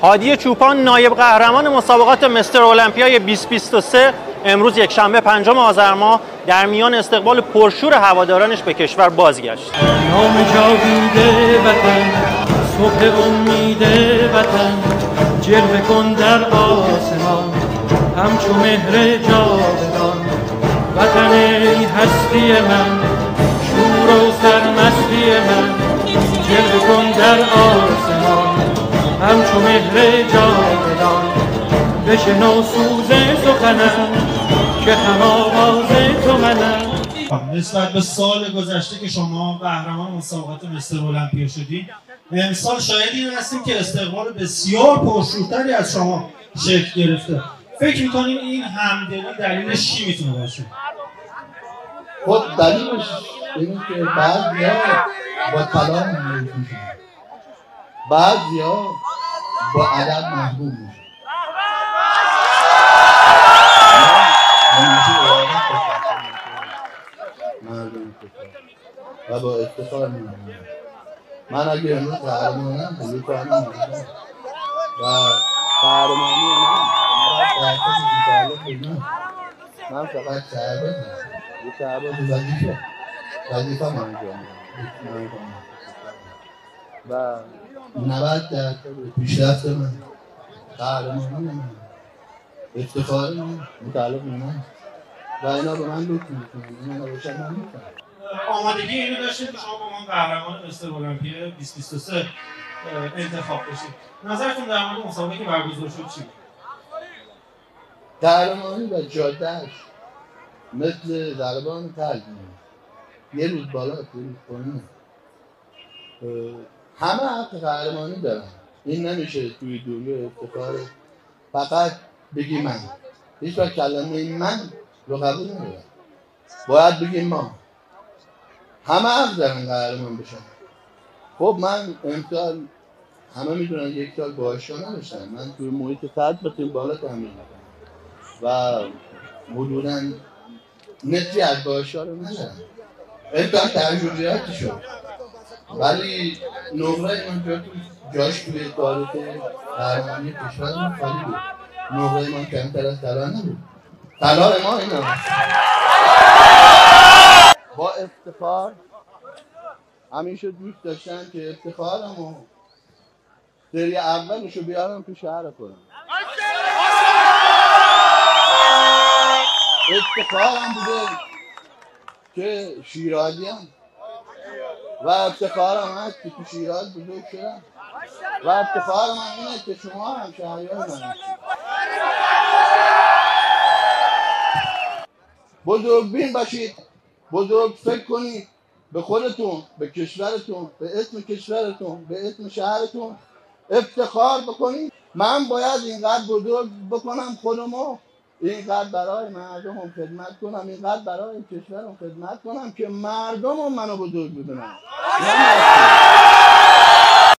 هادی چوپان نایب قهرمان مسابقات مستر المپیای 2023 امروز یکشنبه 5 آذر ماه در میان استقبال پرشور هوادارانش به کشور بازگشت. نام جاوید وطن، صبح امید وطن، جلوه کن در آسمان همچو مهر جاودان. وطن ای هستی من، شور و سرمستی من، جلوه کن در آسمان همچو مهر جاودان. بشنو سوز سخنم که هم آواز تو منم. نسبت به سال گذشته که شما قهرمان مسابقات مستر المپیا شدید، امسال شاهد این هستیم که استقبال بسیار پرشورتری از شما شکل گرفته. فکر می‌کنیم این همدلی دلیلش چی میتونه باشه؟ خود دلیلش اینه که بعضیا با طلا محبوب میشن، بعضیا با عدد محبوب میشن. و با افتخار می‌کنم من اگه امروز قهرمانم بزرگ کنم و قهرمانی من فقط شعبه وظیفه من انجام و 90% پیشرفت من، قهرمانی من، افتخار من متعلق به من و اینا به من لطف میکنن، اینا روشن من میکنن. آمادگی اینو داشتید که شما با من قهرمان مستر المپیا 2023 انتخاب بشید. نظرتون در مورد مسابقه که برگزار شد چی بود؟ قهرمانی و جادهش مثل ضربان تلگیه، یه روز بالا یه روز پایین. همه حق قهرمانی دارن، این نمیشه توی دنیا افتخار فقط بگی من. هیچ وقت کلمه من رو قبول ندارم، باید بگیم ما. همه حق دارن قهرمان بشن. خب من امسال همه میدونن یک سال باهاشا نداشتم، من توی محیط 100 متر بالا تمرین میکنم و حدوداً متری از باهاشا رو ندارم. امسال تجربیاتی شد ولی نمره من جاش توی تاریخ قهرمانی کشور ما خالی بود. نمره ما کمتر از طلا نبود. طلا ما این هم با افتخار همیشه دوست داشتن که افتخارمو سری اولشو بیارم تو شهر خودم. افتخارم بوده که شیرازیم و افتخارم هست که تو شیراز بزرگ شدم و افتخارم اینه که شما هم شهریار من هستید. بزرگبین باشید، بزرگ فکر کنید به خودتون، به کشورتون، به اسم کشورتون، به اسم شهرتون افتخار بکنید. من باید اینقدر بزرگ بکنم خودمو، اینقدر برای مردمم خدمت کنم، اینقدر برای کشورم خدمت کنم که مردمم منو بزرگ بدونن.